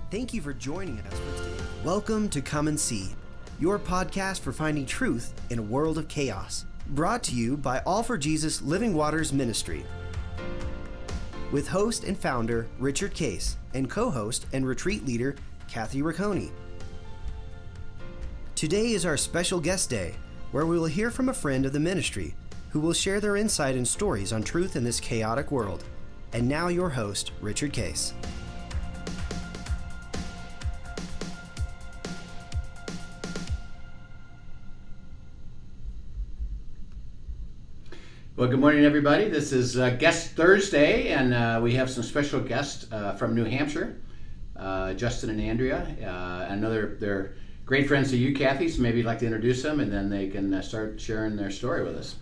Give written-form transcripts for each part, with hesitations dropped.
Thank you for joining us for today. Welcome to Come and See, your podcast for finding truth in a world of chaos. Brought to you by All for Jesus Living Waters Ministry. With host and founder Richard Case and co-host and retreat leader Kathy Ricconi. Today is our special guest day, where we will hear from a friend of the ministry who will share their insight and stories on truth in this chaotic world. And now your host, Richard Case. Well, good morning, everybody. This is Guest Thursday, and we have some special guests from New Hampshire, Justin and Andrea. I know they're great friends to you, Kathy, so maybe you'd like to introduce them, and then they can start sharing their story with us.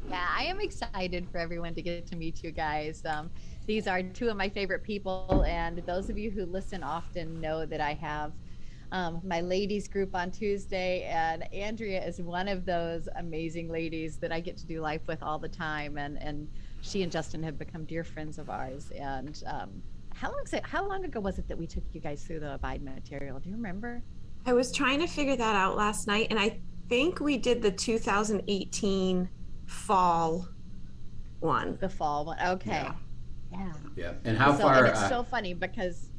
Yeah, I am excited for everyone to get to meet you guys. These are two of my favorite people, and those of you who listen often know that I have my ladies group on Tuesday, and Andrea is one of those amazing ladies that I get to do life with all the time, and she and Justin have become dear friends of ours. And how long ago was it that we took you guys through the Abide material? Do you remember? I was trying to figure that out last night, and I think we did the 2018 fall one. The fall one, okay. Yeah. And how far? And it's so funny because.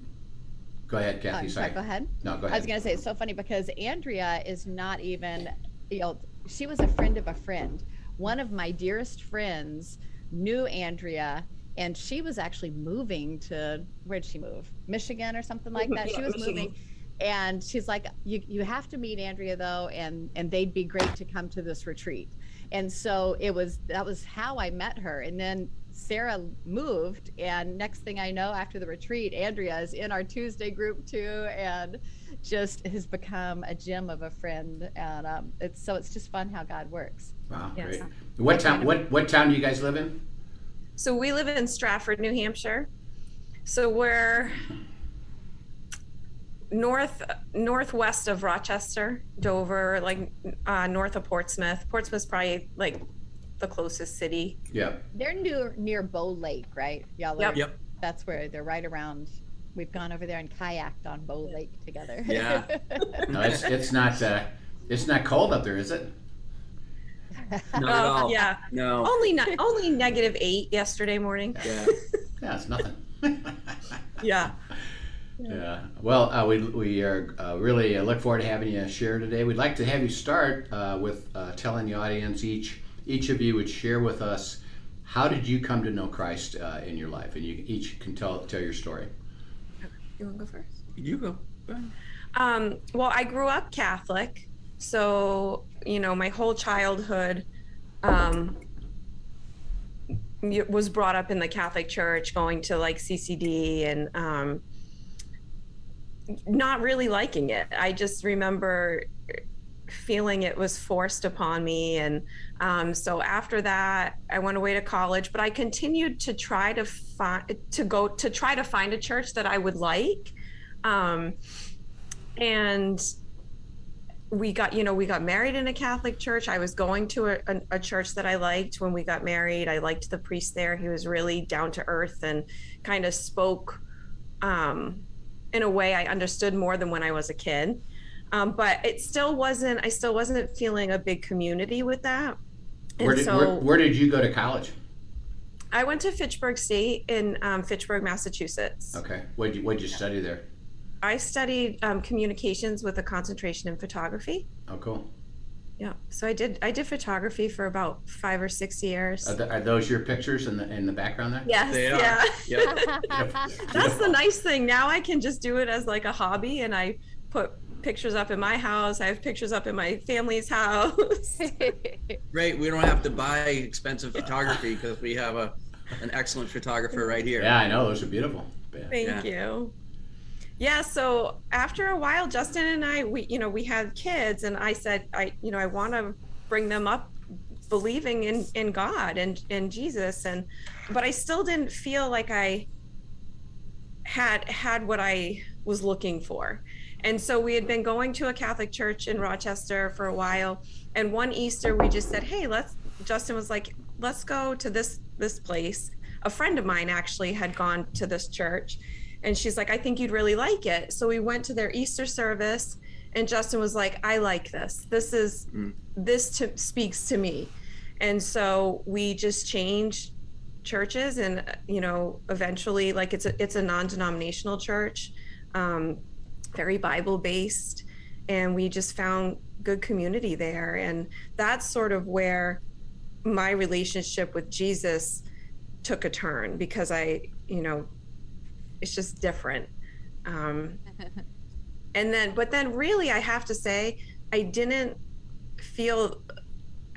Go ahead, Kathy. Sorry. Go ahead. No, go ahead. I was going to say, it's so funny because Andrea is not even, she was a friend of a friend. One of my dearest friends knew Andrea, and she was actually moving to, where'd she move? Michigan or something like that. She was moving, and she's like, you have to meet Andrea though, and they'd be great to come to this retreat. And so that was how I met her. And then Sarah moved, and next thing I know, after the retreat, Andrea is in our Tuesday group too, and just has become a gem of a friend. And it's just fun how God works. Wow, yes. Great. What town do you guys live in? So we live in Stratford, New Hampshire. So we're northwest of Rochester, Dover, like north of Portsmouth. Portsmouth's probably like the closest city. Yeah. They're near Bow Lake, right? Y'all Yep. That's where they're right around. We've gone over there and kayaked on Bow Lake together. Yeah. No, it's not cold up there, is it? Not at all. Yeah. No. Only -8 yesterday morning. Yeah. Yeah, it's nothing. Yeah. Yeah. Well, we are really look forward to having you share today. We'd like to have you start with telling the audience, each of you would share with us, how did you come to know Christ in your life? And you each can tell your story. You want to go first? You go. Go ahead. Well, I grew up Catholic, so my whole childhood was brought up in the Catholic Church, going to like CCD and not really liking it. I just remember feeling it was forced upon me, and so after that I went away to college, but I continued to try to find a church that I would like, and we got married in a Catholic church. I was going to a church that I liked when we got married. I liked the priest there. He was really down to earth and kind of spoke in a way I understood more than when I was a kid. But I still wasn't feeling a big community with that. Where did you go to college? I went to Fitchburg State in Fitchburg, Massachusetts. Okay. What'd you study there? I studied communications with a concentration in photography. Oh, cool. Yeah. So I did photography for about 5 or 6 years. Are those your pictures in the background there? Yes. They are. Yeah. Yep. That's the nice thing. Now I can just do it as like a hobby, and I put pictures up in my house. I have pictures up in my family's house. Great. We don't have to buy expensive photography because we have an excellent photographer right here. Yeah, I know. Those are beautiful. Yeah. Thank you. Yeah. So after a while, Justin and I, we had kids, and I said, I want to bring them up believing in God and in Jesus. But I still didn't feel like I had what I was looking for. And so we had been going to a Catholic church in Rochester for a while. And one Easter we just said, hey, Justin was like, let's go to this place. A friend of mine actually had gone to this church. And she's like, I think you'd really like it. So we went to their Easter service, and Justin was like, I like this. This speaks to me. And so we just changed churches, and eventually, like, it's a non-denominational church, very Bible based, and we just found good community there. And that's sort of where my relationship with Jesus took a turn, because it's just different. But then really, I have to say, I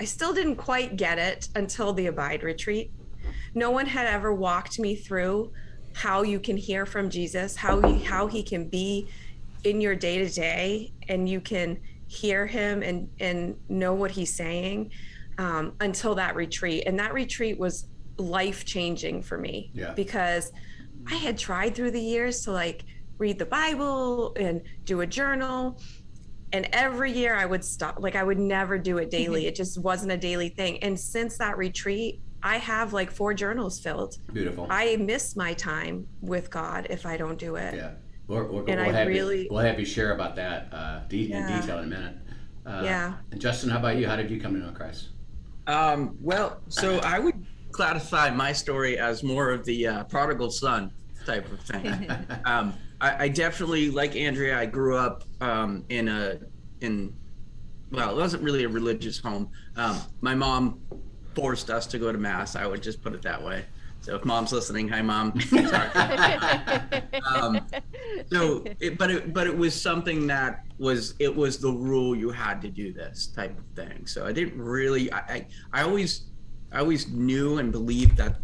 still didn't quite get it until the Abide retreat. No one had ever walked me through how you can hear from Jesus, how he can be in your day to day, and you can hear him and know what he's saying, until that retreat. And that retreat was life-changing for me, because I had tried through the years to like read the Bible and do a journal, and every year I would stop. Like, I would never do it daily. It just wasn't a daily thing. And since that retreat, I have like 4 journals filled. Beautiful. I miss my time with God if I don't do it. Yeah. We'll have you share about that in detail in a minute. And Justin, how about you? How did you come to know Christ? So I would classify my story as more of the prodigal son type of thing. I definitely, like Andrea, I grew up it wasn't really a religious home. My mom forced us to go to mass. I would just put it that way. So if mom's listening, hi mom. Sorry. But it was something that was the rule. You had to do this type of thing. So I didn't really, I always knew and believed that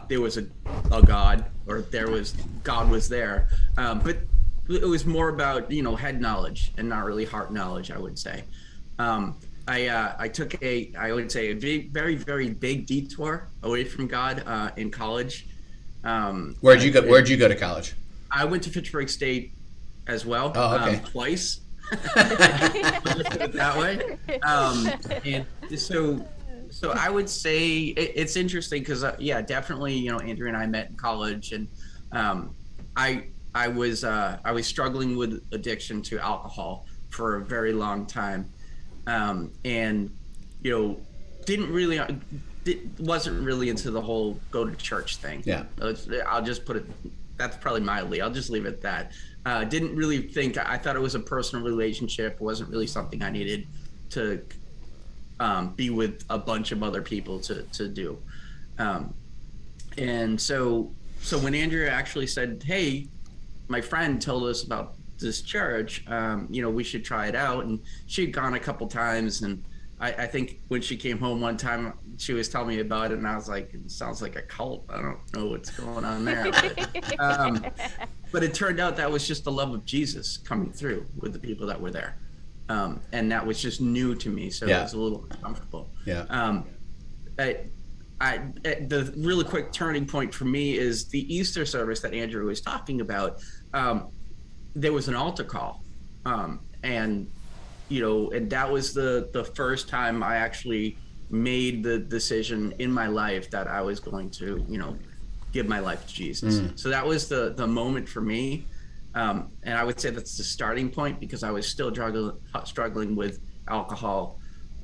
there was a God, or God was there. But it was more about, head knowledge and not really heart knowledge, I would say. I took a very, very big detour away from God in college. Where'd you go to college? I went to Fitchburg State as well. Oh, okay. Twice. Let's put it that way. And so I would say it's interesting because definitely, Andrea and I met in college, and I was struggling with addiction to alcohol for a very long time. And wasn't really into the whole go to church thing. Yeah. I'll just put it, that's probably mildly, I'll just leave it at that. Didn't really think, I thought it was a personal relationship. Wasn't really something I needed to be with a bunch of other people to do. And so when Andrea actually said, hey, my friend told us about this church, we should try it out. And she'd gone a couple times, and I think when she came home one time, she was telling me about it, and I was like, it sounds like a cult. I don't know what's going on there. But it turned out that was just the love of Jesus coming through with the people that were there. And that was just new to me, so it was a little uncomfortable. The really quick turning point for me is the Easter service that Andrew was talking about. There was an altar call, and that was the first time I actually made the decision in my life that I was going to, give my life to Jesus. So that was the moment for me. And I would say that's the starting point, because I was still struggling with alcohol,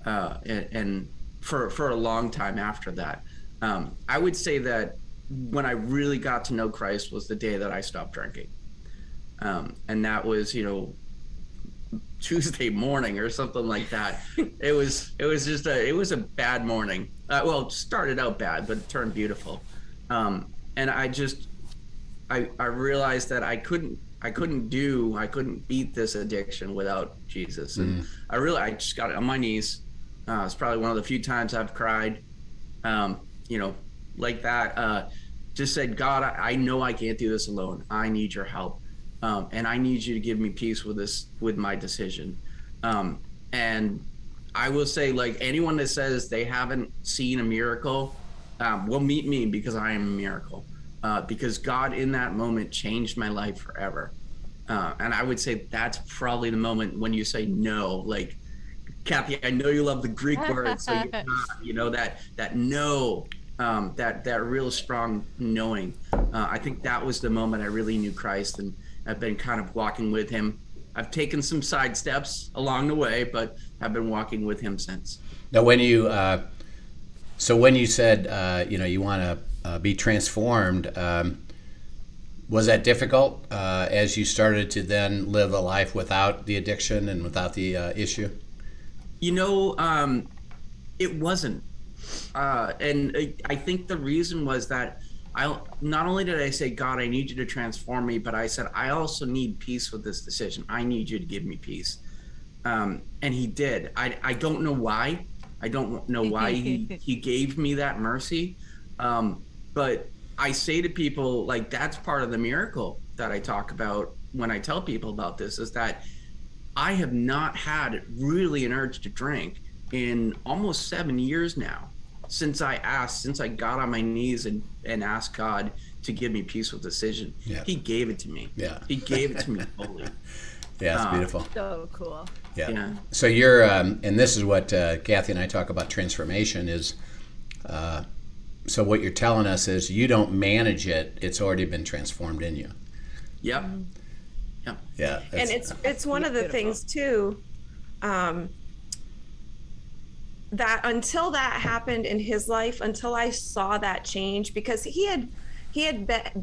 and for a long time after that. I would say that when I really got to know Christ was the day that I stopped drinking. And that was, Tuesday morning or something like that. It was a bad morning. It started out bad, but it turned beautiful. And I realized that I couldn't beat this addiction without Jesus. And I just got on my knees. It's probably one of the few times I've cried, like that. Just said, God, I know I can't do this alone. I need your help. And I need you to give me peace with my decision. And I will say, like, anyone that says they haven't seen a miracle, will meet me, because I am a miracle. Because God in that moment changed my life forever. And I would say that's probably the moment when you say no. Like, Kathy, I know you love the Greek word, so that no that real strong knowing. I think that was the moment I really knew Christ, and I've been kind of walking with him. I've taken some side steps along the way, but I've been walking with him since. Now, when you said you want to be transformed, was that difficult as you started to then live a life without the addiction and without the issue? It wasn't. And I think the reason was that not only did I say, God, I need you to transform me, but I said, I also need peace with this decision. I need you to give me peace. And he did. I don't know why. I don't know why he gave me that mercy. But I say to people, like, that's part of the miracle that I talk about when I tell people about this, is that I have not had really an urge to drink in almost 7 years now, since I got on my knees and asked God to give me peace with decision. Yeah. He gave it to me. Yeah. He gave it to me fully. Yeah, it's beautiful. So cool. Yeah. So you're, and this is what Kathy and I talk about transformation is, so what you're telling us is you don't manage it, it's already been transformed in you. Yep. Yeah. And it's one of the things too, that until that happened in his life, until I saw that change, because he had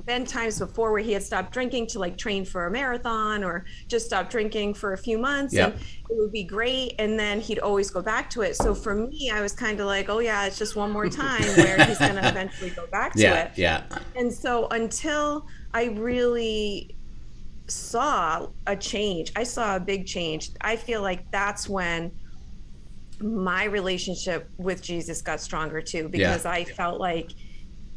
been times before where he had stopped drinking to like train for a marathon or just stopped drinking for a few months, and it would be great, and then he'd always go back to it. So for me, I was kind of like, oh yeah, it's just one more time, where he's going to eventually go back to it. Yeah. And so until I really saw a change, I saw a big change, I feel like that's when my relationship with Jesus got stronger too, because I felt like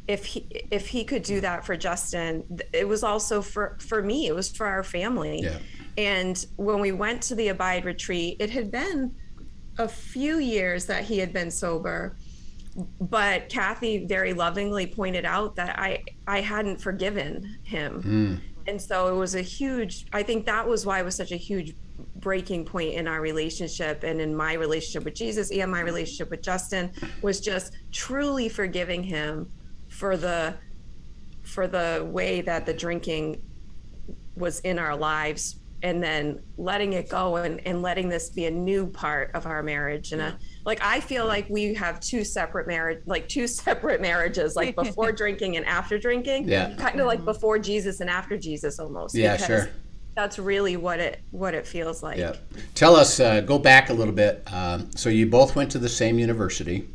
if he could do that for Justin, it was also for me, it was for our family. Yeah. And when we went to the Abide retreat, it had been a few years that he had been sober, but Kathy very lovingly pointed out that I hadn't forgiven him. And so it was I think that was why it was such a huge breaking point in our relationship, and in my relationship with Jesus and my relationship with Justin, was just truly forgiving him for the way that the drinking was in our lives, and then letting it go and letting this be a new part of our marriage. And I feel like we have two separate marriages, like before drinking and after drinking, kind of like before Jesus and after Jesus almost. Yeah, sure. That's really what it feels like. Yeah. Tell us, go back a little bit. So you both went to the same university.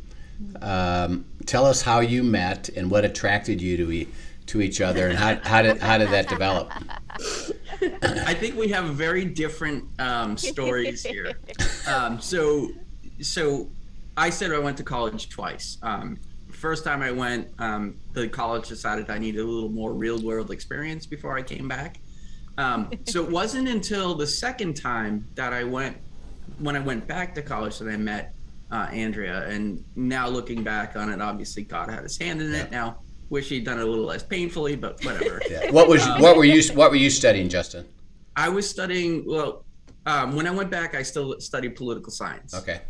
Tell us how you met and what attracted you to each other, and how did that develop? I think we have very different stories here. So I said I went to college twice. First time I went, the college decided I needed a little more real world experience before I came back. So it wasn't until the second time that when I went back to college, that I met Andrea. And now looking back on it, obviously God had his hand in it. Now wish he'd done it a little less painfully, but whatever. What were you studying, Justin? I was studying, when I went back, I still studied political science. Okay.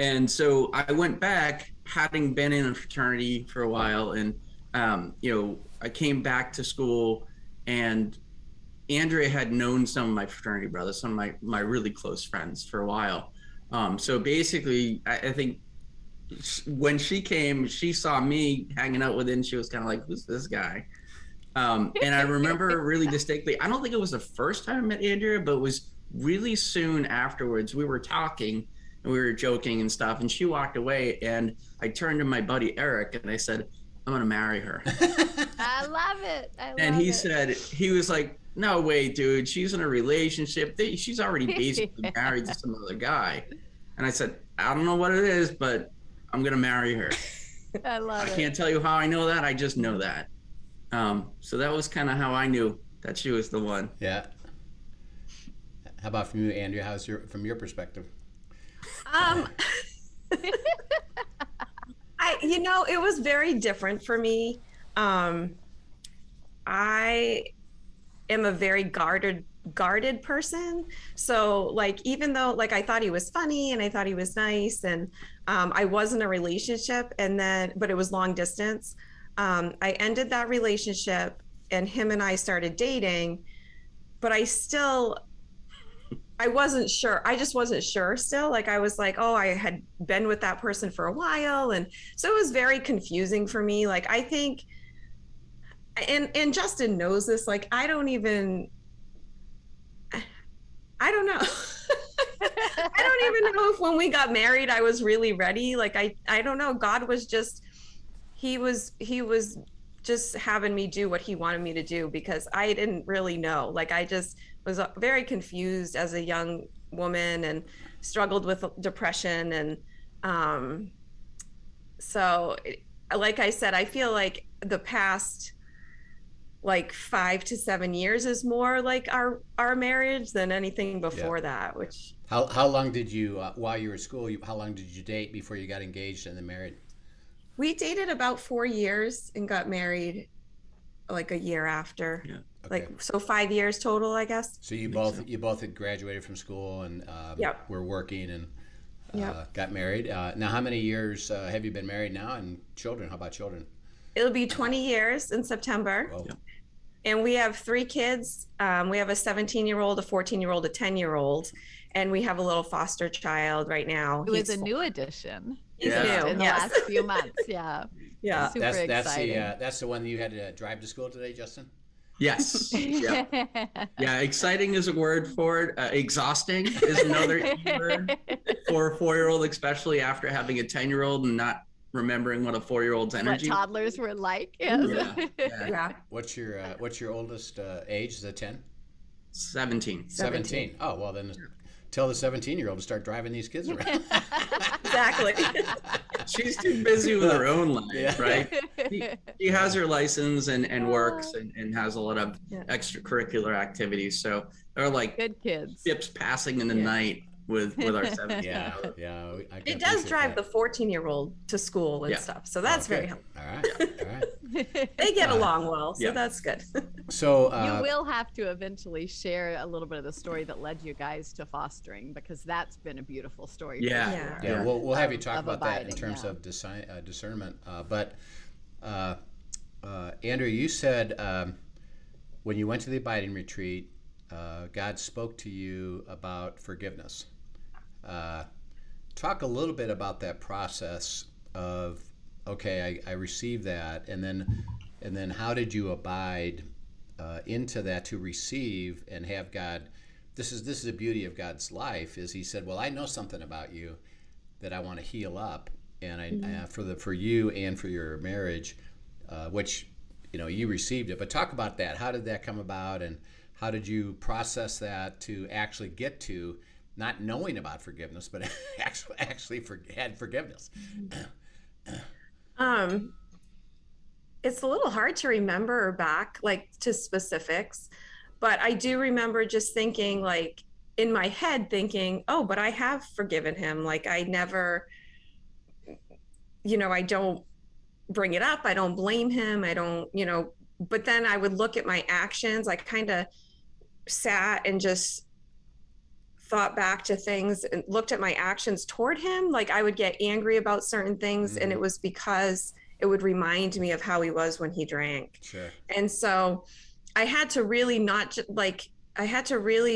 And so I went back, having been in a fraternity for a while, and I came back to school, and Andrea had known some of my fraternity brothers, some of my really close friends for a while. So basically, I think when she came, she saw me hanging out with him. She was kind of like, who's this guy? And I remember really distinctly, I don't think it was the first time I met Andrea, but it was really soon afterwards. We were talking and we were joking and stuff, and she walked away, and I turned to my buddy Eric and I said, I'm gonna marry her. I love it. And he was like, no way, dude, she's in a relationship. She's already basically married to some other guy. And I said, I don't know what it is, but I'm gonna marry her. I love it. I can't tell you how I know that. I just know that. So that was kind of how I knew that she was the one. Yeah. How about from you, Andrea? How's from your perspective? It was very different for me. I am a very guarded guarded person. So like, even though like I thought he was funny and I thought he was nice, and I was in a relationship, and then, but it was long distance. I ended that relationship and him and I started dating, but I wasn't sure. I just wasn't sure still. Like I was like, oh, I had been with that person for a while. And so it was very confusing for me. Like I think, and Justin knows this, like I don't know. I don't even know if when we got married, I was really ready. Like, I don't know. God was just, he was just having me do what he wanted me to do, because I didn't really know. Like, I just was very confused as a young woman and struggled with depression. And so like I said, I feel like the past like 5 to 7 years is more like our marriage than anything before that. Which how long did you while you were at school, how long did you date before you got engaged and then married? we dated about 4 years and got married like a year after. Yeah. Okay. Like, so 5 years total, I guess. So you both had graduated from school and Yep. were working and Yep. got married. Now, how many years have you been married now, and children? How about children? It'll be 20 years in September. Well, And we have 3 kids. We have a 17-year-old, a 14-year-old, a 10-year-old, and we have a little foster child right now. It was a new addition. He's Yeah. new. In the Yes. last few months. Yeah. Yeah. Super exciting. that's the one that you had to drive to school today, Justin? Yes. Yeah. Yeah. Exciting is a word for it. Exhausting is another word for a 4-year-old, especially after having a 10-year-old and not remembering what a 4-year-old's What energy. toddlers were like. Yes. Yeah. Yeah. What's your oldest age? Is it 10? 17. 17. Oh, well then tell the 17-year-old to start driving these kids around. Exactly. She's too busy with her own life, Yeah. right? She has her license and works and has a lot of extracurricular activities. So they're like Good kids. ships passing in the night with our 17. Yeah. I can It does appreciate drive that. the 14-year-old to school and Yeah. stuff. So that's Okay. very helpful. All right. They get along well. So yeah. that's good. So You will have to eventually share a little bit of the story that led you guys to fostering, because that's been a beautiful story. for Yeah. sure. yeah, we'll have you talk of about that in abiding, terms yeah. of discernment. But Andrea, you said when you went to the abiding retreat, God spoke to you about forgiveness. Talk a little bit about that process of, okay, I received that, and then how did you abide into that to receive and have God? This is the beauty of God's life, is He said, well, I know something about you that I want to heal up, and I for you and for your marriage, which you received it. But talk about that. How did that come about, and how did you process that to actually get to not knowing about forgiveness, but actually had forgiveness? It's a little hard to remember back like to specifics, but I do remember just thinking, like in my head thinking, oh, but I have forgiven him. Like I never, I don't bring it up. I don't blame him. I don't, but then I would look at my actions. I kind of sat and just thought back to things and looked at my actions toward him. Like I would get angry about certain things, and it was because it would remind me of how he was when he drank. Sure. And so I had to really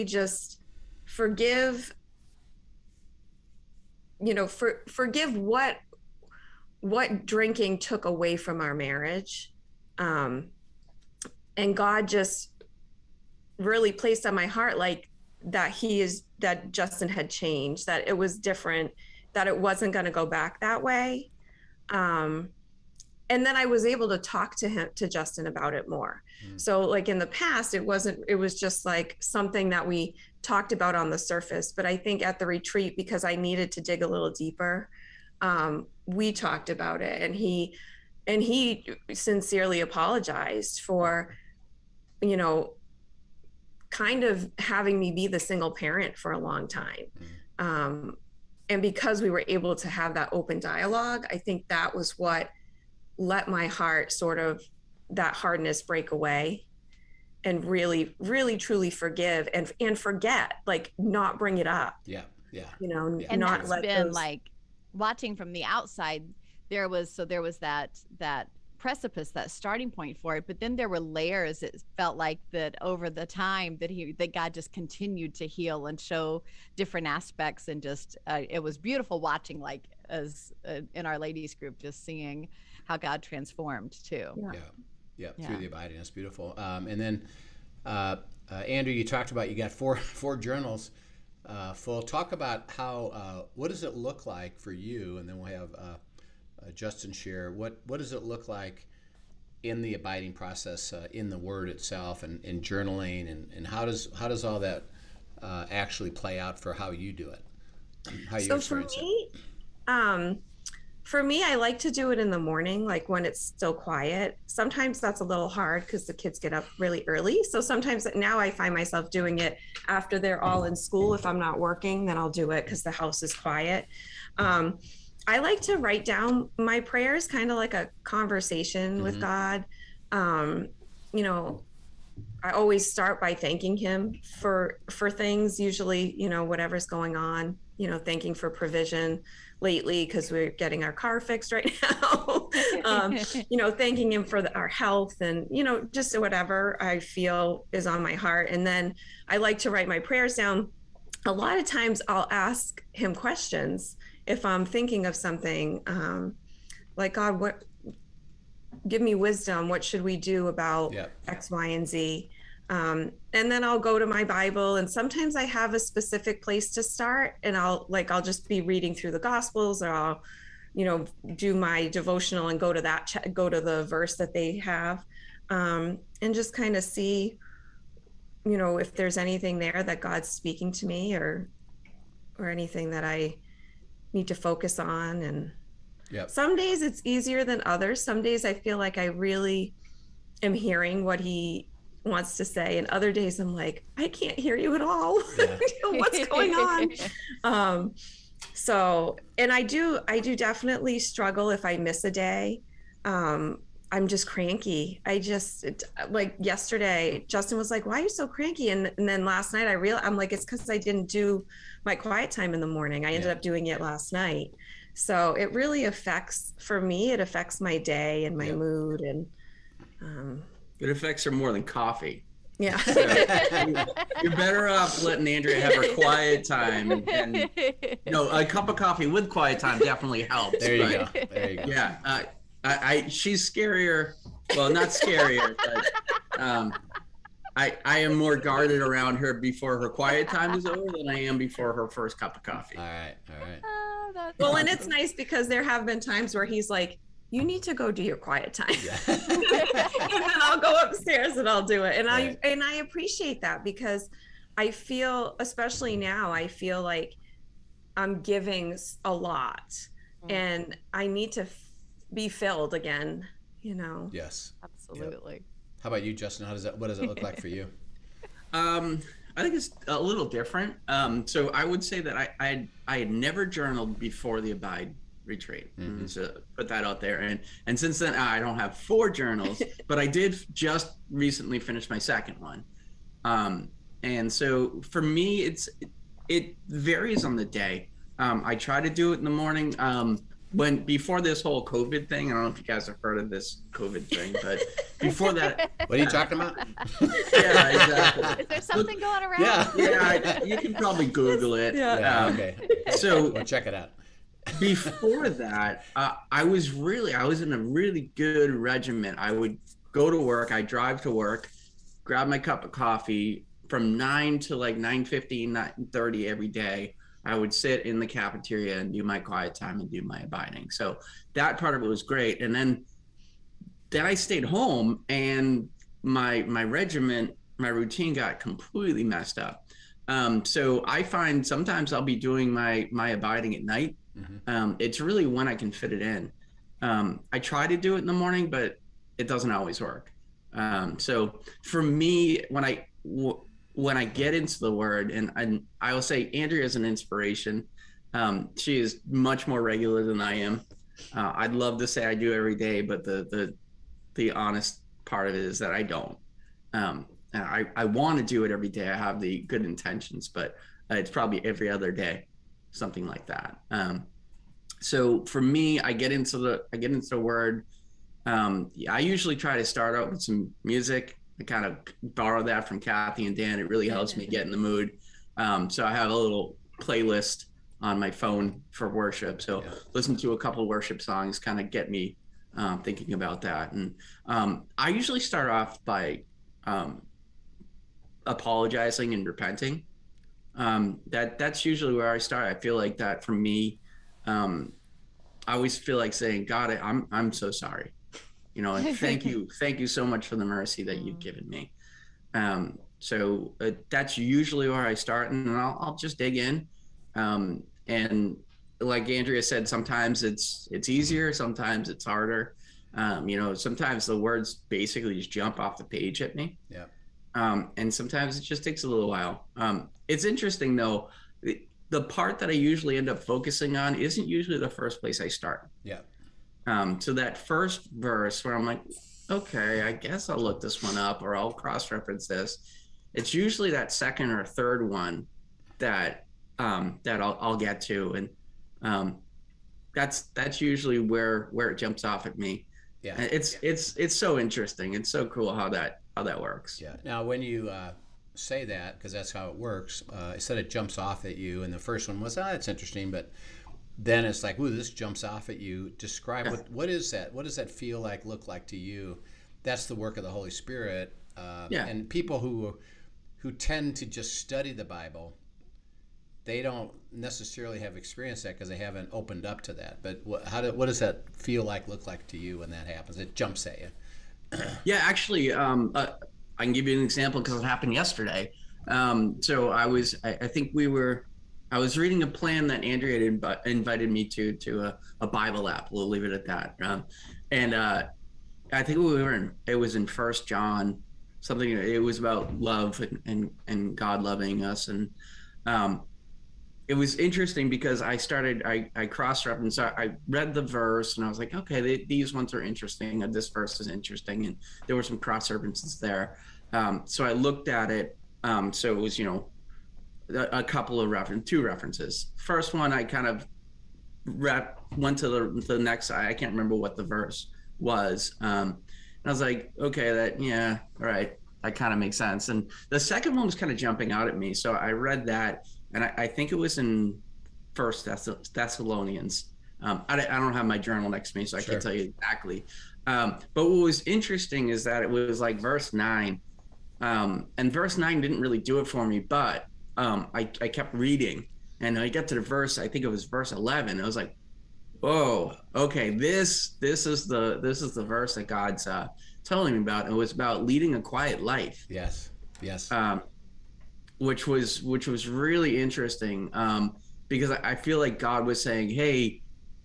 just forgive, forgive what drinking took away from our marriage. And God just really placed on my heart, like, that Justin had changed, that it was different, that it wasn't going to go back that way. And then I was able to talk to Justin about it more. So like in the past, it was just like something that we talked about on the surface. But I think at the retreat, because I needed to dig a little deeper, we talked about it, and he sincerely apologized for, kind of having me be the single parent for a long time. And because we were able to have that open dialogue, I think that was what let my heart sort of, that hardness break away. and really, really, truly forgive and forget, like not bring it up. Yeah. You know, And not that's let been those... like watching from the outside. There was that precipice, that starting point for it, but then there were layers. It felt like that over the time that God just continued to heal and show different aspects, and just it was beautiful watching, like as in our ladies group, just seeing how God transformed too. Yeah. Through the abiding. That's beautiful. And then Andrew, you talked about, you got four journals full. Talk about how what does it look like for you, and then we'll have Justin share what does it look like in the abiding process, in the Word itself, and journaling, and how does all that actually play out for how you do it, how you experience it? For me, I like to do it in the morning, like when it's still quiet. Sometimes that's a little hard because the kids get up really early. So sometimes now I find myself doing it after they're all in school. If I'm not working, then I'll do it because the house is quiet. I like to write down my prayers, kind of like a conversation with God. You know, I always start by thanking him for things, usually, you know, whatever's going on, you know, thanking for provision lately because we're getting our car fixed right now. You know, thanking him for our health, and, you know, just whatever I feel is on my heart. And then I like to write my prayers down. A lot of times I'll ask him questions if I'm thinking of something, like, God, give me wisdom. What should we do about X, Y, and Z? And then I'll go to my Bible, and sometimes I have a specific place to start, and I'll just be reading through the Gospels, or I'll, you know, do my devotional and go to the verse that they have, and just kind of see, you know, if there's anything there that God's speaking to me, or anything that I need to focus on. And some days it's easier than others. Some days I feel like I really am hearing what he wants to say, and other days I'm like, I can't hear you at all. What's going on? So, and I do definitely struggle if I miss a day. I'm just cranky. Like yesterday, Justin was like, why are you so cranky? And then last night I'm like, it's because I didn't do my quiet time in the morning. I ended up doing it last night. So it really affects my day and my mood. And it affects her more than coffee. Yeah. So you're better off letting Andrea have her quiet time, and you know, a cup of coffee with quiet time definitely helps. There you go. Yeah. She's scarier. Well, not scarier, but I am more guarded around her before her quiet time is over than I am before her first cup of coffee. All right. Well, and it's nice because there have been times where he's like, you need to go do your quiet time. And then I'll go upstairs and I'll do it. And I appreciate that, because I feel, especially now, I feel like I'm giving a lot, and I need to be filled again, you know? Yes. Absolutely. Yep. How about you, Justin? What does it look like for you? I think it's a little different. So I would say that I had never journaled before the Abide retreat. So put that out there. And since then, I don't have 4 journals, but I did just recently finish my second one. And so for me, it varies on the day. I try to do it in the morning. Before this whole COVID thing, I don't know if you guys have heard of this COVID thing, but before that, what are you talking about? Yeah, exactly. Is there something going around? Yeah, you can probably Google it. Okay. So we'll check it out. Before that, I was in a really good regimen. I would go to work, I drive to work, grab my cup of coffee from 9 to like 9:50, 9:30 every day. I would sit in the cafeteria and do my quiet time and do my abiding. So that part of it was great. And then I stayed home, and my regimen, my routine got completely messed up. So I find sometimes I'll be doing my abiding at night. It's really when I can fit it in. I try to do it in the morning, but it doesn't always work. So for me, when I get into the Word, and I will say Andrea is an inspiration. She is much more regular than I am. I'd love to say I do every day, but the honest part of it is that I don't. I want to do it every day. I have the good intentions, but it's probably every other day, something like that. So for me, I get into the word. I usually try to start out with some music. I kind of borrow that from Kathy and Dan. It really helps me get in the mood. So I have a little playlist on my phone for worship. So listen to a couple of worship songs, kind of get me thinking about that. And I usually start off by apologizing and repenting. That's usually where I start. I feel like that for me, I always feel like saying, God, I'm so sorry. And thank you so much for the mercy that you've given me. So that's usually where I start, and I'll just dig in. And like Andrea said, sometimes it's easier, sometimes it's harder. Sometimes the words basically just jump off the page at me. Yeah. And sometimes it just takes a little while. It's interesting though, the part that I usually end up focusing on isn't usually the first place I start. Yeah. So that first verse where I'm like, okay, I guess I'll look this one up or I'll cross-reference this. It's usually that second or third one that I'll get to, and that's usually where it jumps off at me. Yeah. And it's so interesting. It's so cool how that works. Yeah. Now, when you say that, because that's how it works, it said it jumps off at you, and the first one was, that's interesting, but then it's like, ooh, this jumps off at you. Describe what is that? What does that feel like, look like to you? That's the work of the Holy Spirit. And people who tend to just study the Bible, they don't necessarily have experienced that because they haven't opened up to that. But what does that feel like, look like to you when that happens? It jumps at you. Yeah, actually, I can give you an example because it happened yesterday. So I was reading a plan that Andrea had invited me to a Bible app. We'll leave it at that. And I think it was in 1 John, something. It was about love and God loving us. And it was interesting because I cross-referenced. I read the verse and I was like, okay, these ones are interesting. This verse is interesting. And there were some cross-references there. So I looked at it. So it was, a couple of two references. First one, I kind of went to the next. I can't remember what the verse was. And I was like, okay, all right, that kind of makes sense. And the second one was kind of jumping out at me. So I read that, and I think it was in First Thessalonians. I don't have my journal next to me, so I can't tell you exactly. But what was interesting is that it was like verse 9. And verse 9 didn't really do it for me, but I kept reading, and I got to the verse, I think it was verse 11. I was like, whoa, okay, this is the verse that God's telling me about. It was about leading a quiet life. Yes. Which was really interesting, because I feel like God was saying, hey,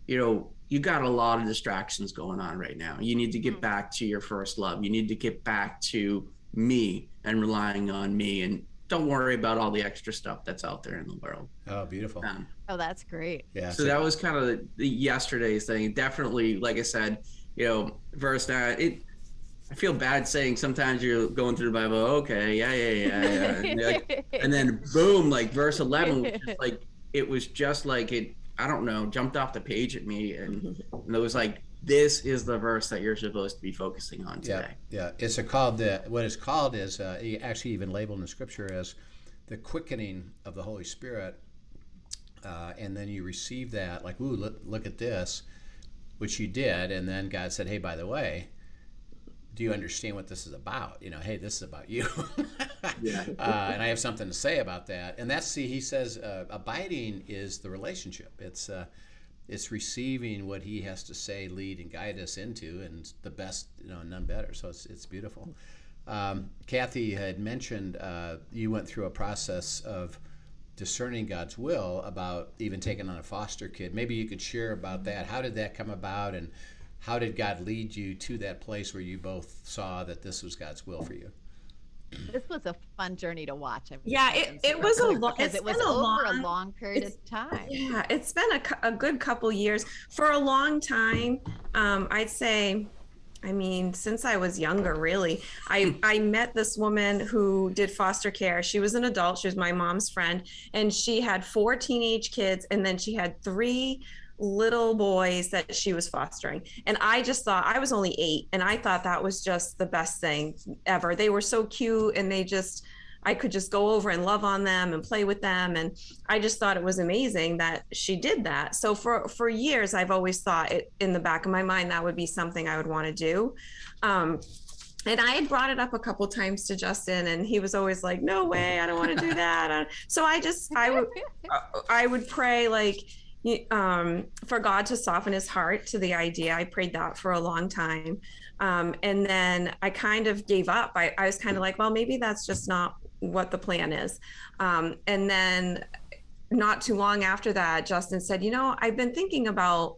you got a lot of distractions going on right now. You need to get back to your first love. You need to get back to me and relying on me, and don't worry about all the extra stuff that's out there in the world. Oh, beautiful. That's great. Yeah. So that was kind of the yesterday's thing. Definitely, like I said, verse 9, I feel bad saying sometimes you're going through the Bible, okay, yeah. And then boom, like verse 11 was just like, it was just like it, I don't know, jumped off the page at me. And it was like, this is the verse that you're supposed to be focusing on today. Yeah. What it's called is actually even labeled in the scripture as the quickening of the Holy Spirit. And then you receive that, like, ooh, look at this, which you did. And then God said, hey, by the way, do you understand what this is about? Hey, this is about you. And I have something to say about that. And he says, abiding is the relationship. It's receiving what he has to say, lead and guide us into, and the best, none better. So it's beautiful. Kathy had mentioned you went through a process of discerning God's will about even taking on a foster kid. Maybe you could share about that. How did that come about, and how did God lead you to that place where you both saw that this was God's will for you? This was a fun journey to watch. It was a long, because it was over a long period of time. Yeah, it's been a good couple years. For a long time, I'd say I mean, since I was younger, really. I met this woman who did foster care. She was an adult. She was my mom's friend, and she had 4 teenage kids, and then she had 3 little boys that she was fostering. And I just thought, I was only 8, and I thought that was just the best thing ever. They were so cute, and I could just go over and love on them and play with them. And I just thought it was amazing that she did that. So for years, I've always thought it in the back of my mind, that would be something I would want to do. And I had brought it up a couple times to Justin, and he was always like, no way, I don't want to do that. So I would pray like, for God to soften his heart to the idea. I prayed that for a long time. And then I kind of gave up. I was kind of like, well, maybe that's just not what the plan is. And then not too long after that, Justin said, I've been thinking about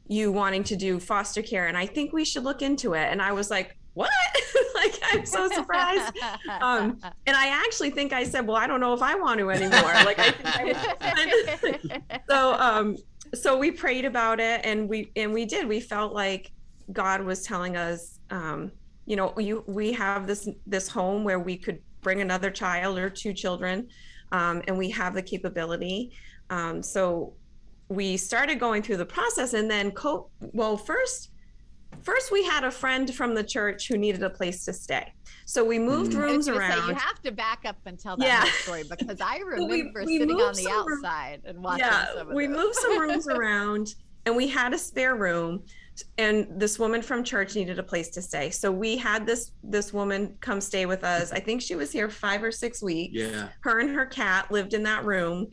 you wanting to do foster care, and I think we should look into it. And I was like, what? Like, I'm so surprised. And I actually think I said, well, I don't know if I want to anymore. Like, I think so we prayed about it, and we did. We felt like God was telling us, we have this home where we could bring another child or 2 children, and we have the capability. So we started going through the process, and then first we had a friend from the church who needed a place to stay. So we moved rooms around. You have to back up and tell that whole story, because I remember sitting on the outside and watching some of we moved some rooms around, and we had a spare room, and this woman from church needed a place to stay. So we had this woman come stay with us. I think she was here 5 or 6 weeks. Yeah. Her and her cat lived in that room.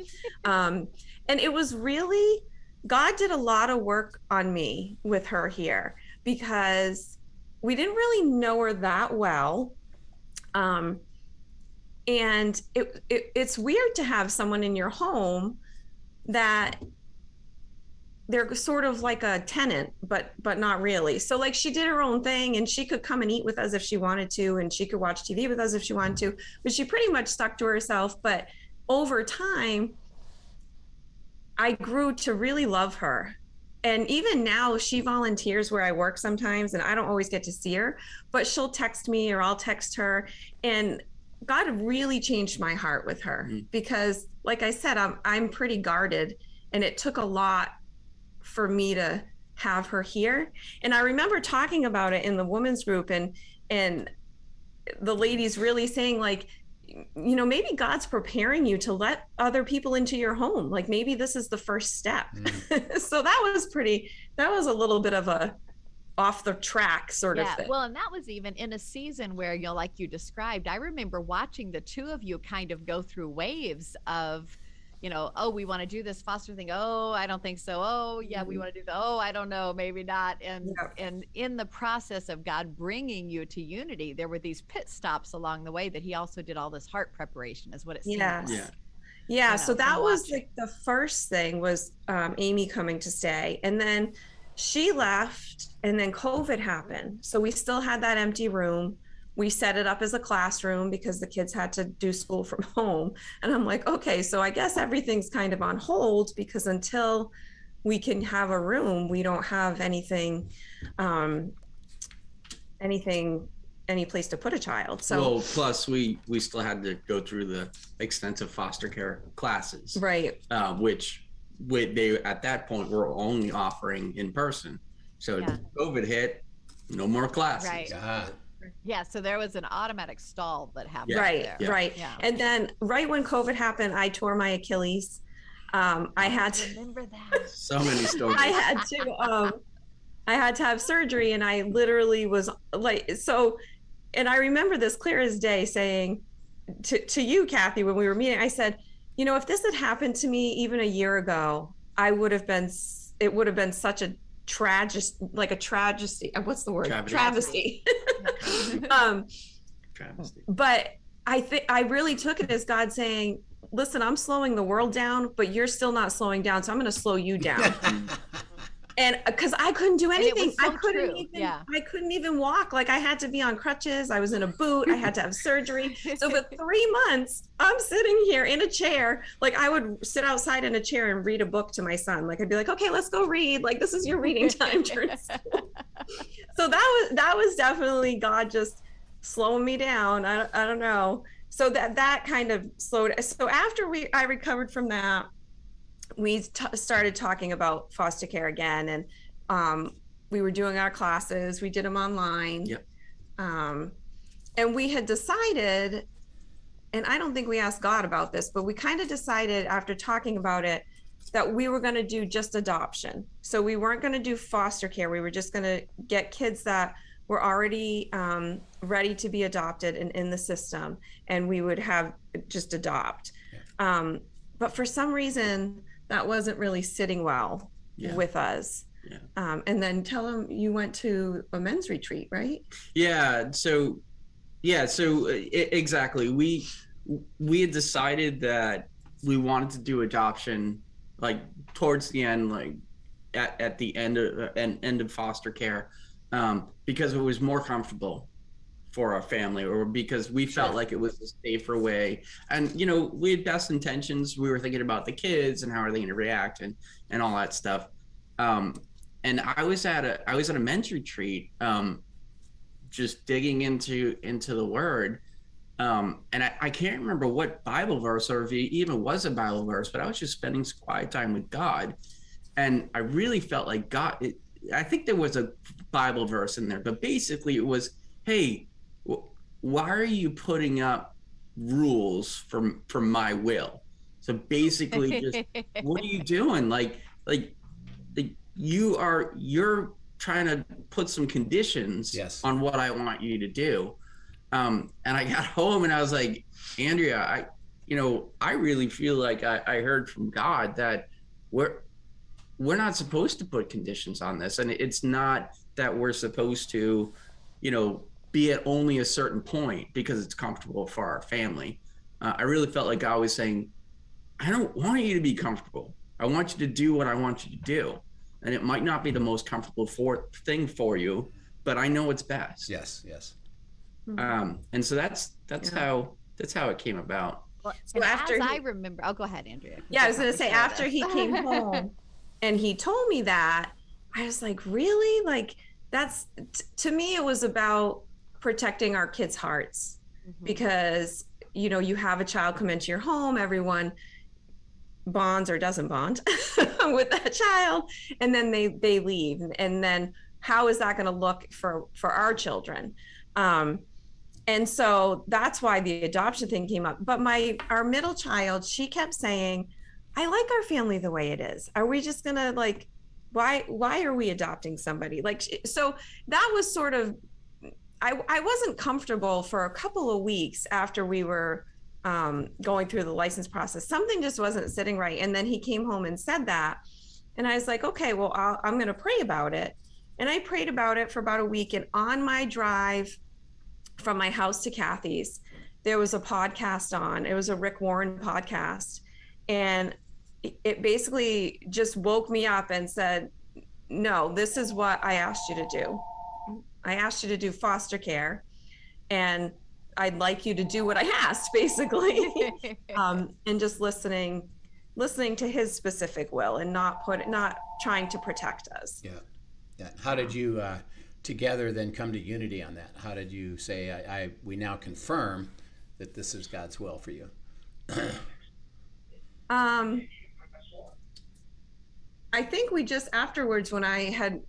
And it was really, God did a lot of work on me with her here, because we didn't really know her that well. And it's weird to have someone in your home that they're sort of like a tenant, but not really. So like, she did her own thing, and she could come and eat with us if she wanted to, and she could watch TV with us if she wanted to, but she pretty much stuck to herself. But over time, I grew to really love her. And even now, she volunteers where I work sometimes, and I don't always get to see her, but she'll text me or I'll text her. And God really changed my heart with her, because like I said, I'm pretty guarded, and it took a lot for me to have her here. And I remember talking about it in the women's group, and the ladies really saying, like, maybe God's preparing you to let other people into your home. Like, maybe this is the first step. So that was a little bit of a off the track sort of thing. Well, and that was even in a season where, like you described, I remember watching the 2 of you kind of go through waves of, oh, we want to do this foster thing. Oh, I don't think so. Oh, yeah, we want to do that. Oh, I don't know, maybe not. And in the process of God bringing you to unity, there were these pit stops along the way that he also did all this heart preparation, is what it seems. Yeah. So that was like the first thing was Amy coming to stay. And then she left, and then COVID happened. So we still had that empty room. We set it up as a classroom because the kids had to do school from home. And I'm like, okay, so I guess everything's kind of on hold, because until we can have a room, we don't have any place to put a child. So, well, plus we still had to go through the extensive foster care classes, right? Which they at that point were only offering in person. So COVID hit, no more classes. Right. Yeah, so there was an automatic stall that happened. Right. Yeah. And then right when COVID happened, I tore my Achilles. I had to remember that. So many stories. I had to have surgery, and I literally was like, so, and I remember this clear as day, saying to you, Kathy, when we were meeting, I said, if this had happened to me even a year ago, it would have been such a tragedy. What's the word? Travesty. Travesty. But I really took it as God saying, listen, I'm slowing the world down, but you're still not slowing down. So I'm going to slow you down. And because I couldn't do anything, I couldn't even walk. Like, I had to be on crutches. I was in a boot. I had to have surgery. So for 3 months, I'm sitting here in a chair. Like, I would sit outside in a chair and read a book to my son. Like, I'd be like, okay, let's go read. Like, this is your reading time during school. So that was definitely God just slowing me down. I don't know. So that kind of slowed. So after I recovered from that, we started talking about foster care again, and we were doing our classes. We did them online. Yep. And we had decided, and I don't think we asked God about this, but we kind of decided after talking about it that we were going to do just adoption. So we weren't going to do foster care. We were just going to get kids that were already ready to be adopted and in the system, and we would have just adopt. Yeah. But for some reason, that wasn't really sitting well with us. Yeah. And then tell them you went to a men's retreat, right? Yeah. So exactly. We had decided that we wanted to do adoption, like towards the end, like at the end of foster care, because it was more comfortable for our family, or because we felt like it was a safer way. And we had best intentions. We were thinking about the kids and how are they going to react and all that stuff. And I was at a men's retreat, just digging into the Word. And I can't remember what Bible verse, or if it even was a Bible verse, but I was just spending some quiet time with God. And I really felt like God, I think there was a Bible verse in there, but basically it was, hey, why are you putting up rules for my will? So basically just, what are you doing? Like you're trying to put some conditions on what I want you to do. And I got home and I was like, Andrea, I really feel like I heard from God that we're not supposed to put conditions on this. And it's not that we're supposed to, be at only a certain point because it's comfortable for our family. I really felt like God was saying, I don't want you to be comfortable. I want you to do what I want you to do. And it might not be the most comfortable thing for you, but I know it's best. Yes. And so that's how it came about. Well, so after I remember, go ahead, Andrea. Yeah, I was going to say, after he came home and he told me that, I was like, really? Like, that's to me, it was about protecting our kids' hearts, because you have a child come into your home, everyone bonds or doesn't bond with that child, and then they leave, and then how is that going to look for our children? And so that's why the adoption thing came up. But our middle child, she kept saying, I like our family the way it is. Are we just gonna, like, why are we adopting somebody? Like, so that was sort of, I wasn't comfortable for a couple of weeks after we were going through the license process. Something just wasn't sitting right. And then he came home and said that. And I was like, okay, well, I'm going to pray about it. And I prayed about it for about a week. And on my drive from my house to Kathy's, there was a podcast on. It was a Rick Warren podcast. And it basically just woke me up and said, no, this is what I asked you to do. I asked you to do foster care, and I'd like you to do what I asked, basically. And just listening to his specific will, and not trying to protect us. Yeah. How did you together then come to unity on that? How did you say, we now confirm that this is God's will for you? I think we just afterwards, when I had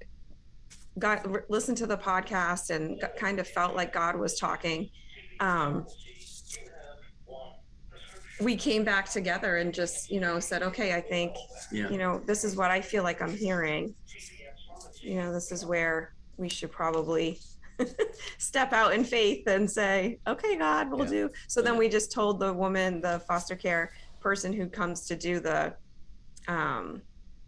listened to the podcast and kind of felt like God was talking, we came back together and just, said, okay, I think, this is what I feel like I'm hearing. This is where we should probably step out in faith and say, okay, God, we'll do. So then we just told the woman, the foster care person who comes to do the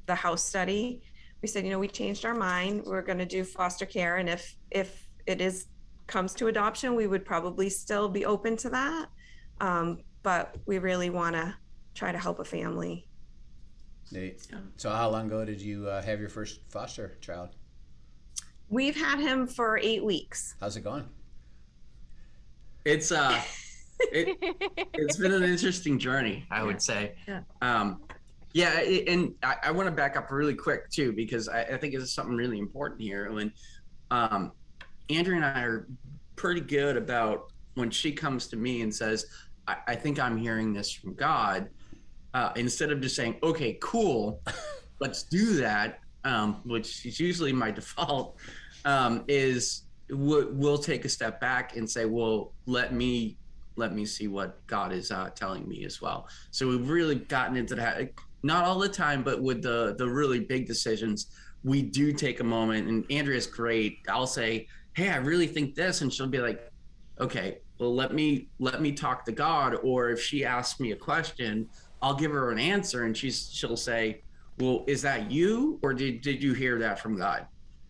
house study, we said, we changed our mind. We're going to do foster care. And if it comes to adoption, we would probably still be open to that. But we really want to try to help a family. Nate. So how long ago did you have your first foster child? We've had him for 8 weeks. How's it going? It's it's been an interesting journey, I would say. And I want to back up really quick too, because I think it's something really important here. um, Andrea and I are pretty good about when she comes to me and says, I think I'm hearing this from God, instead of just saying, okay, cool, let's do that, which is usually my default, is we'll take a step back and say, well, let me see what God is telling me as well. So we've really gotten into that, not all the time, but with the really big decisions, we do take a moment. And Andrea's great. I'll say, hey, I really think this, and she'll be like, okay, well, let me talk to God. Or if she asks me a question, I'll give her an answer, and she'll say, well, is that you, or did you hear that from God?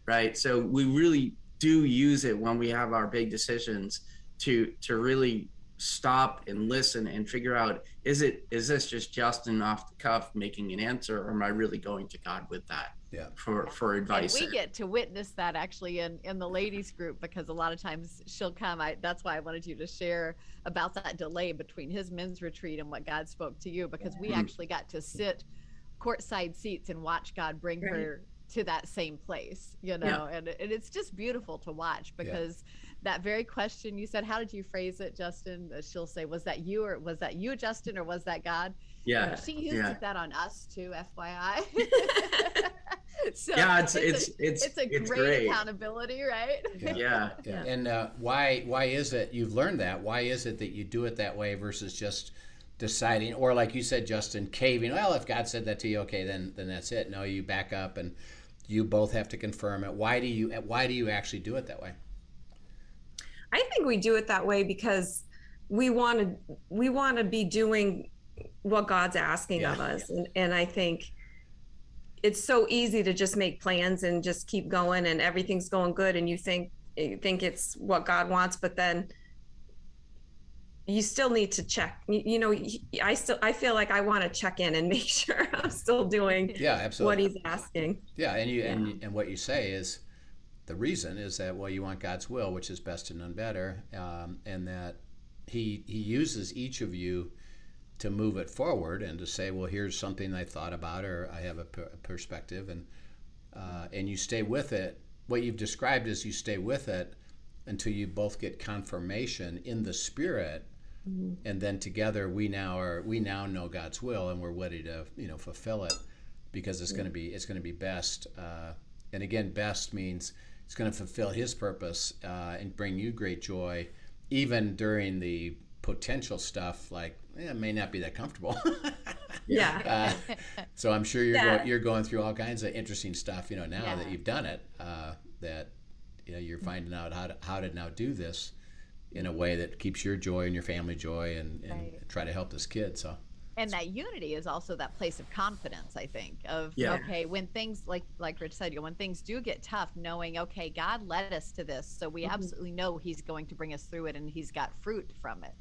Right. So we really do use it when we have our big decisions to really stop and listen and figure out, is this just Justin off the cuff making an answer, or am I really going to God with that? Yeah. For advice. And we get to witness that actually in the ladies group, because a lot of times she'll come. That's why I wanted you to share about that delay between his men's retreat and what God spoke to you, because we actually got to sit courtside seats and watch God bring her to that same place, and it's just beautiful to watch, because that very question you said, how did you phrase it, Justin? She'll say, was that you, or was that you, Justin, or was that God? Yeah. She used that on us too, FYI. So it's a great accountability, right? Yeah. And why is it you've learned that? Why is it that you do it that way versus just deciding, or like you said, Justin, caving? Well, if God said that to you, okay, then that's it. No, you back up, and you both have to confirm it. Why do you actually do it that way? I think we do it that way because we want to be doing what God's asking of us, and I think it's so easy to just make plans and just keep going, and everything's going good, and you think it's what God wants, but then you still need to check. I feel like I want to check in and make sure I'm still doing what he's asking. Yeah, and what you say is, the reason is that, well, you want God's will, which is best and none better, and that he uses each of you to move it forward and to say, well, here's something I thought about, or I have a perspective, and you stay with it. What you've described is you stay with it until you both get confirmation in the Spirit, and then together we now know God's will, and we're ready to fulfill it, because it's going to be best. And again, best means it's going to fulfill His purpose and bring you great joy, even during the potential stuff, like it may not be that comfortable. So I'm sure you're going through all kinds of interesting stuff, now that you've done it, that you're finding out how to now do this in a way that keeps your joy and your family joy, and try to help this kid. So. And that unity is also that place of confidence, I think, of, okay, when things, like Rich said, when things do get tough, knowing, okay, God led us to this, so we absolutely know He's going to bring us through it, and He's got fruit from it.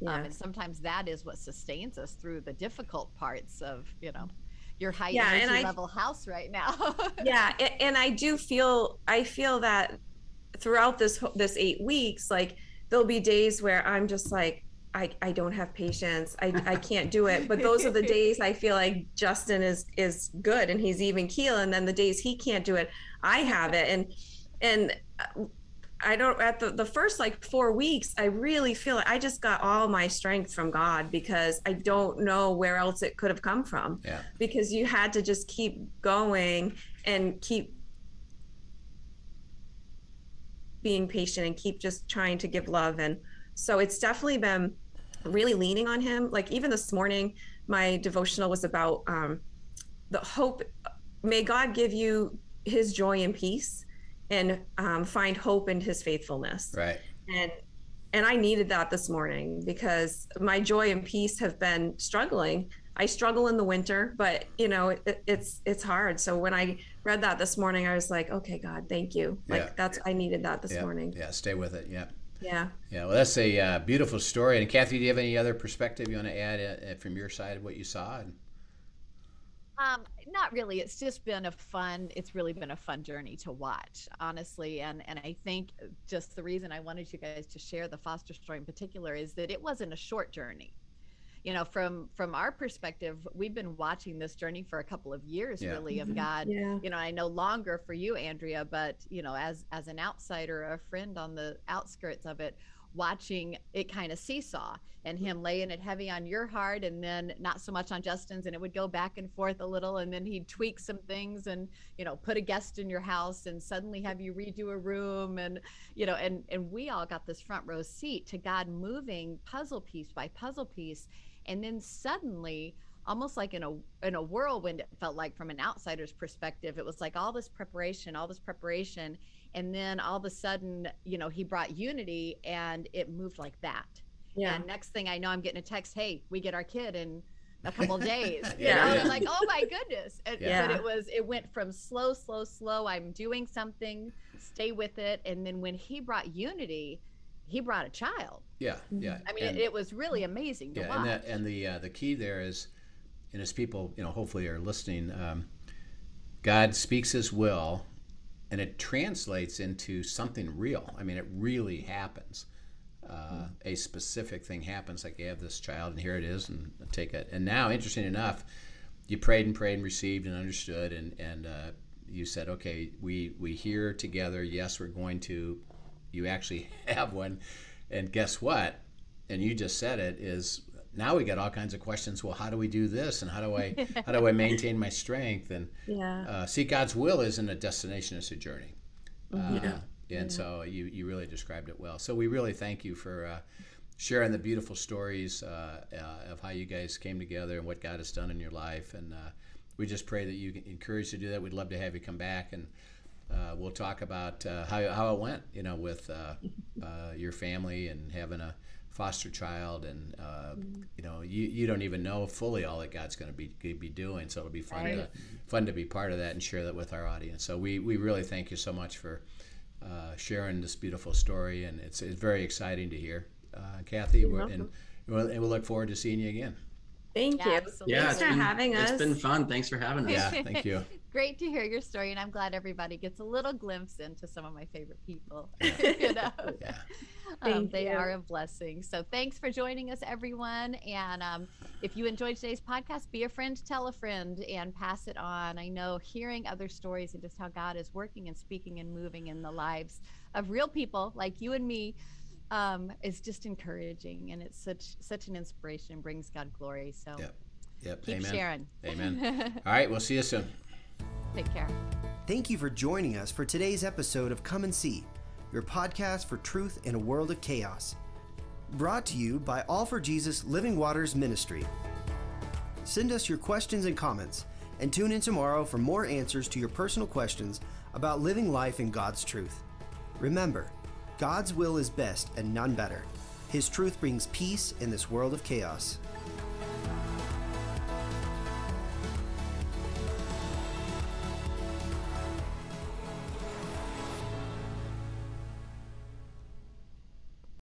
And sometimes that is what sustains us through the difficult parts of, your high energy level house right now. And I feel that throughout this 8 weeks, like there'll be days where I'm just like, I don't have patience. I can't do it. But those are the days I feel like Justin is good and he's even keel. And then the days he can't do it, I have it. And I don't, at the first 4 weeks, I really feel like I just got all my strength from God, because I don't know where else it could have come from. Because you had to just keep going and keep being patient and keep just trying to give love. And so it's definitely been really leaning on Him. Like even this morning, my devotional was about the hope. May God give you His joy and peace, and find hope in His faithfulness. Right. And I needed that this morning, because my joy and peace have been struggling. I struggle in the winter, but it's hard. So when I read that this morning, I was like, okay, God, thank you. I needed that this morning. Yeah. Stay with it. Yeah. Yeah. Well, that's a beautiful story. And Kathy, do you have any other perspective you want to add from your side of what you saw? Not really. It's just been it's really been a fun journey to watch, honestly. And I think just the reason I wanted you guys to share the foster story in particular is that it wasn't a short journey. from our perspective, we've been watching this journey for a couple of years, really, of God. I know longer for you, Andrea, but as an outsider, a friend on the outskirts of it, watching it kind of seesaw, and him laying it heavy on your heart and then not so much on Justin's, and it would go back and forth a little, and then he'd tweak some things and put a guest in your house and suddenly have you redo a room, and and we all got this front row seat to God moving puzzle piece by puzzle piece. And then suddenly, almost like in a whirlwind, it felt like, from an outsider's perspective, it was like all this preparation, and then all of a sudden, he brought unity, and it moved like that. And next thing I know, I'm getting a text, hey, we get our kid in a couple of days. I'm like, oh my goodness. But it went from slow, I'm doing something, stay with it. And then when he brought unity, he brought a child. I mean, it was really amazing to watch. And the key there is, and as people hopefully are listening, God speaks His will, and it translates into something real. I mean, it really happens. A specific thing happens, like you have this child, and here it is, and take it. And now, interesting enough, you prayed and received and understood, and you said, okay, we hear together. Yes, we're going to. You actually have one, and guess what? And you just said it is. Now we get all kinds of questions. Well, how do we do this, and how do I maintain my strength? And see, God's will isn't a destination; it's a journey. And so you really described it well. So we really thank you for sharing the beautiful stories of how you guys came together and what God has done in your life. And we just pray that you get encouraged to do that. We'd love to have you come back, and we'll talk about how it went, with your family and having a foster child, and you don't even know fully all that God's going to be doing. So it'll be fun to be part of that and share that with our audience. So we really thank you so much for sharing this beautiful story, and it's very exciting to hear, Kathy. And we'll look forward to seeing you again. Thank you. Absolutely. Thanks for having us. It's been fun. Thanks for having us. Yeah, thank you. Great to hear your story, and I'm glad everybody gets a little glimpse into some of my favorite people. They are a blessing. So thanks for joining us, everyone. And if you enjoyed today's podcast, be a friend, tell a friend, and pass it on. I know hearing other stories and just how God is working and speaking and moving in the lives of real people like you and me is just encouraging, and it's such an inspiration, brings God glory. So keep Amen. sharing. Amen. All right, we'll see you soon. Take care. Thank you for joining us for today's episode of Come and See, your podcast for truth in a world of chaos. Brought to you by All for Jesus Living Waters Ministry. Send us your questions and comments, and tune in tomorrow for more answers to your personal questions about living life in God's truth. Remember, God's will is best and none better. His truth brings peace in this world of chaos.